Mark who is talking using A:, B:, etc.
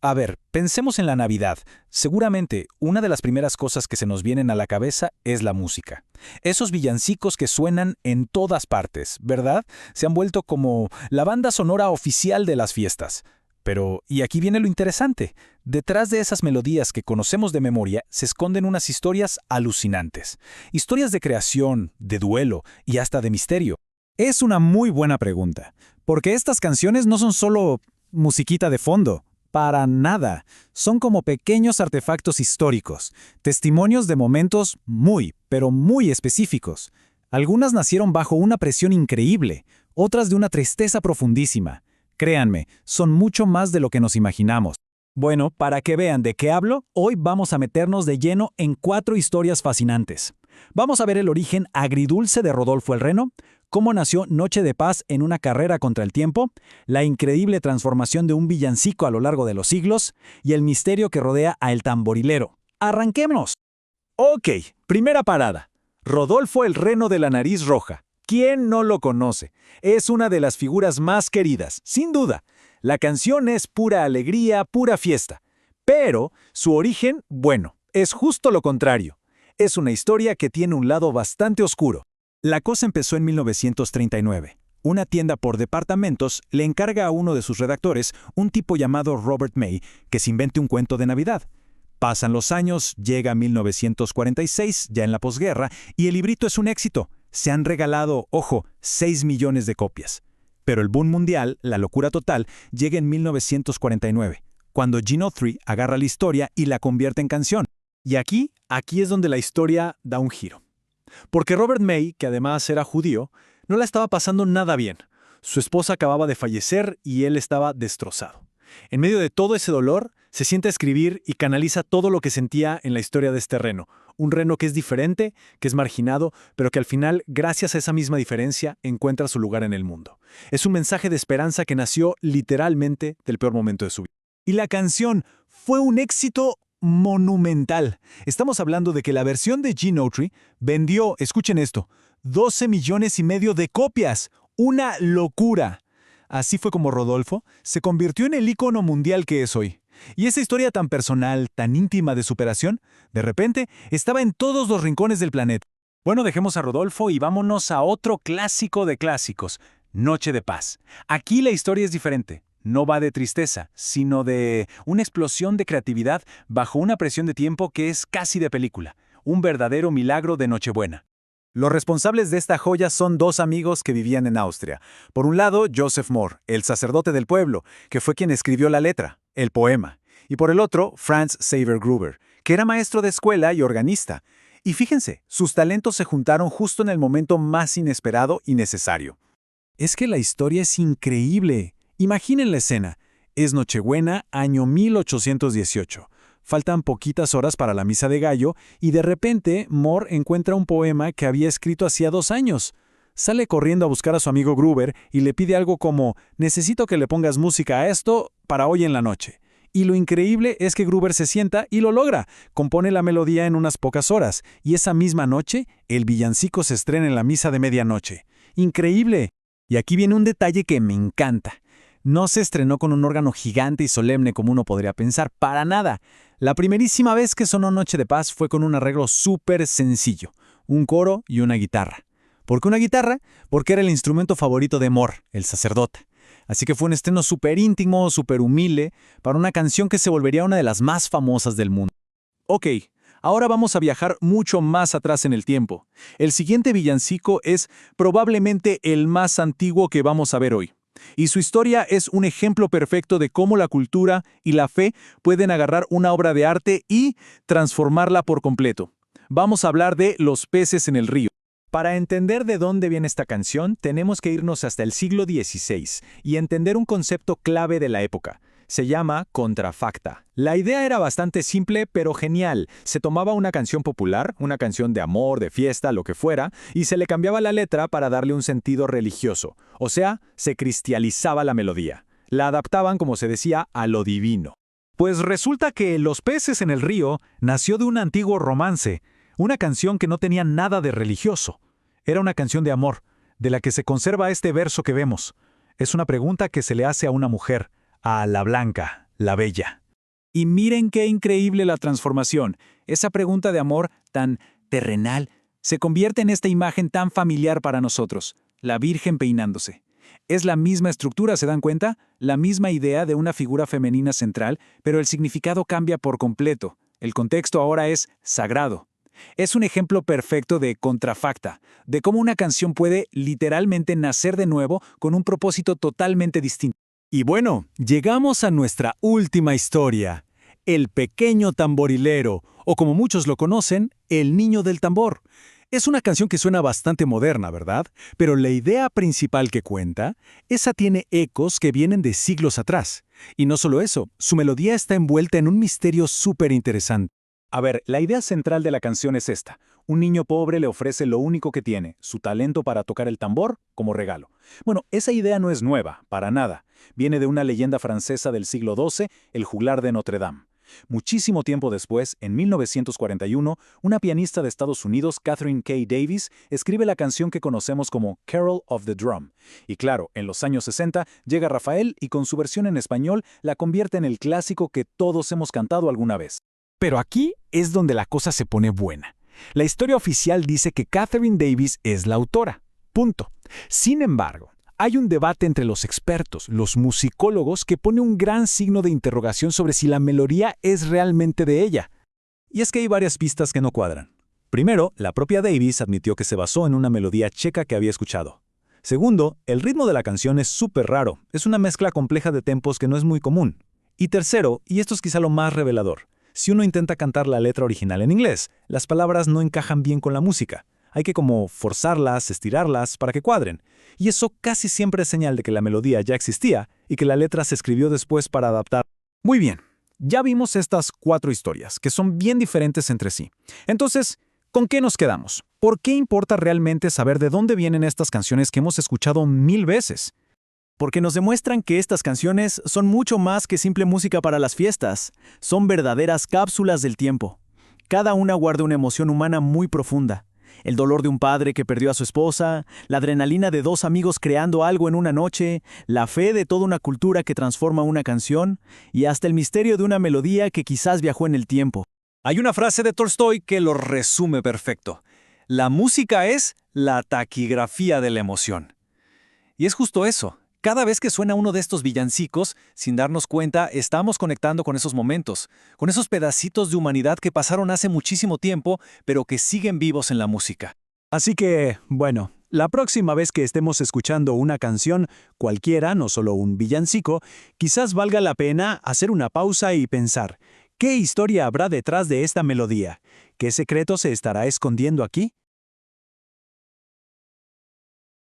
A: A ver, pensemos en la Navidad. Seguramente, una de las primeras cosas que se nos vienen a la cabeza es la música. Esos villancicos que suenan en todas partes, ¿verdad? Se han vuelto como la banda sonora oficial de las fiestas. Pero, y aquí viene lo interesante, detrás de esas melodías que conocemos de memoria se esconden unas historias alucinantes. Historias de creación, de duelo y hasta de misterio.
B: Es una muy buena pregunta, porque estas canciones no son solo musiquita de fondo. Para nada. Son como pequeños artefactos históricos, testimonios de momentos muy, pero muy específicos. Algunas nacieron bajo una presión increíble, otras de una tristeza profundísima. Créanme, son mucho más de lo que nos imaginamos. Bueno, para que vean de qué hablo, hoy vamos a meternos de lleno en 4 historias fascinantes. Vamos a ver el origen agridulce de Rodolfo el Reno, cómo nació Noche de Paz en una carrera contra el tiempo, la increíble transformación de un villancico a lo largo de los siglos y el misterio que rodea a El Tamborilero. ¡Arranquémonos! Ok, primera parada. Rodolfo el Reno de la Nariz Roja. ¿Quién no lo conoce? Es una de las figuras más queridas, sin duda. La canción es pura alegría, pura fiesta. Pero su origen, bueno, es justo lo contrario. Es una historia que tiene un lado bastante oscuro. La cosa empezó en 1939. Una tienda por departamentos le encarga a uno de sus redactores, un tipo llamado Robert May, que se invente un cuento de Navidad. Pasan los años, llega 1946, ya en la posguerra, y el librito es un éxito. Se han regalado, ojo, 6 millones de copias. Pero el boom mundial, la locura total, llega en 1949, cuando Gene Autry agarra la historia y la convierte en canción. Y aquí es donde la historia da un giro. Porque Robert May, que además era judío, no la estaba pasando nada bien. Su esposa acababa de fallecer y él estaba destrozado. En medio de todo ese dolor, se sienta a escribir y canaliza todo lo que sentía en la historia de este reno. Un reno que es diferente, que es marginado, pero que al final, gracias a esa misma diferencia, encuentra su lugar en el mundo. Es un mensaje de esperanza que nació literalmente del peor momento de su vida. Y la canción fue un éxito monumental. Estamos hablando de que la versión de Gene Autry vendió, escuchen esto, 12 millones y medio de copias. ¡Una locura! Así fue como Rodolfo se convirtió en el ícono mundial que es hoy. Y esa historia tan personal, tan íntima de superación, de repente estaba en todos los rincones del planeta. Bueno, dejemos a Rodolfo y vámonos a otro clásico de clásicos, Noche de Paz. Aquí la historia es diferente. No va de tristeza, sino de una explosión de creatividad bajo una presión de tiempo que es casi de película. Un verdadero milagro de Nochebuena. Los responsables de esta joya son 2 amigos que vivían en Austria. Por un lado, Joseph Mohr, el sacerdote del pueblo, que fue quien escribió la letra, el poema. Y por el otro, Franz Xaver Gruber, que era maestro de escuela y organista. Y fíjense, sus talentos se juntaron justo en el momento más inesperado y necesario. Es que la historia es increíble. Imaginen la escena. Es Nochebuena, año 1818. Faltan poquitas horas para la misa de gallo y de repente Mohr encuentra un poema que había escrito hacía 2 años. Sale corriendo a buscar a su amigo Gruber y le pide algo como «Necesito que le pongas música a esto para hoy en la noche». Y lo increíble es que Gruber se sienta y lo logra. Compone la melodía en unas pocas horas y esa misma noche el villancico se estrena en la misa de medianoche. ¡Increíble! Y aquí viene un detalle que me encanta. No se estrenó con un órgano gigante y solemne como uno podría pensar, para nada. La primerísima vez que sonó Noche de Paz fue con un arreglo súper sencillo, un coro y una guitarra. ¿Por qué una guitarra? Porque era el instrumento favorito de Mohr, el sacerdote. Así que fue un estreno súper íntimo, súper humilde, para una canción que se volvería una de las más famosas del mundo. Ok, ahora vamos a viajar mucho más atrás en el tiempo. El siguiente villancico es probablemente el más antiguo que vamos a ver hoy. Y su historia es un ejemplo perfecto de cómo la cultura y la fe pueden agarrar una obra de arte y transformarla por completo. Vamos a hablar de Los peces en el río. Para entender de dónde viene esta canción, tenemos que irnos hasta el siglo XVI y entender un concepto clave de la época. Se llama contrafacta. La idea era bastante simple, pero genial. Se tomaba una canción popular, una canción de amor, de fiesta, lo que fuera, y se le cambiaba la letra para darle un sentido religioso. O sea, se cristianizaba la melodía. La adaptaban, como se decía, a lo divino. Pues resulta que Los peces en el río nació de un antiguo romance, una canción que no tenía nada de religioso. Era una canción de amor, de la que se conserva este verso que vemos. Es una pregunta que se le hace a una mujer, a la Blanca, la Bella. Y miren qué increíble la transformación. Esa pregunta de amor tan terrenal se convierte en esta imagen tan familiar para nosotros, la Virgen peinándose. Es la misma estructura, ¿se dan cuenta? La misma idea de una figura femenina central, pero el significado cambia por completo. El contexto ahora es sagrado. Es un ejemplo perfecto de contrafacta, de cómo una canción puede literalmente nacer de nuevo con un propósito totalmente distinto.
C: Y bueno, llegamos a nuestra última historia. El pequeño tamborilero, o como muchos lo conocen, el niño del tambor. Es una canción que suena bastante moderna, ¿verdad? Pero la idea principal que cuenta, esa tiene ecos que vienen de siglos atrás. Y no solo eso, su melodía está envuelta en un misterio súper interesante.
A: A ver, la idea central de la canción es esta. Un niño pobre le ofrece lo único que tiene, su talento para tocar el tambor, como regalo. Bueno, esa idea no es nueva, para nada. Viene de una leyenda francesa del siglo XII, el juglar de Notre Dame. Muchísimo tiempo después, en 1941, una pianista de Estados Unidos, Catherine K. Davis, escribe la canción que conocemos como Carol of the Drum. Y claro, en los años 60 llega Rafael y con su versión en español la convierte en el clásico que todos hemos cantado alguna vez.
C: Pero aquí es donde la cosa se pone buena. La historia oficial dice que Catherine Davis es la autora. Punto. Sin embargo, hay un debate entre los expertos, los musicólogos, que pone un gran signo de interrogación sobre si la melodía es realmente de ella. Y es que hay varias pistas que no cuadran. Primero, la propia Davis admitió que se basó en una melodía checa que había escuchado. Segundo, el ritmo de la canción es súper raro, es una mezcla compleja de tempos que no es muy común. Y tercero, y esto es quizá lo más revelador, si uno intenta cantar la letra original en inglés, las palabras no encajan bien con la música. Hay que como forzarlas, estirarlas para que cuadren. Y eso casi siempre es señal de que la melodía ya existía y que la letra se escribió después para adaptar. Muy bien, ya vimos estas 4 historias, que son bien diferentes entre sí. Entonces, ¿con qué nos quedamos? ¿Por qué importa realmente saber de dónde vienen estas canciones que hemos escuchado 1000 veces?
D: Porque nos demuestran que estas canciones son mucho más que simple música para las fiestas. Son verdaderas cápsulas del tiempo. Cada una guarda una emoción humana muy profunda. El dolor de un padre que perdió a su esposa, la adrenalina de 2 amigos creando algo en una noche, la fe de toda una cultura que transforma una canción, y hasta el misterio de una melodía que quizás viajó en el tiempo.
C: Hay una frase de Tolstoy que lo resume perfecto. La música es la taquigrafía de la emoción. Y es justo eso. Cada vez que suena uno de estos villancicos, sin darnos cuenta, estamos conectando con esos momentos, con esos pedacitos de humanidad que pasaron hace muchísimo tiempo, pero que siguen vivos en la música.
D: Así que, bueno, la próxima vez que estemos escuchando una canción, cualquiera, no solo un villancico, quizás valga la pena hacer una pausa y pensar, ¿qué historia habrá detrás de esta melodía? ¿Qué secreto se estará escondiendo aquí?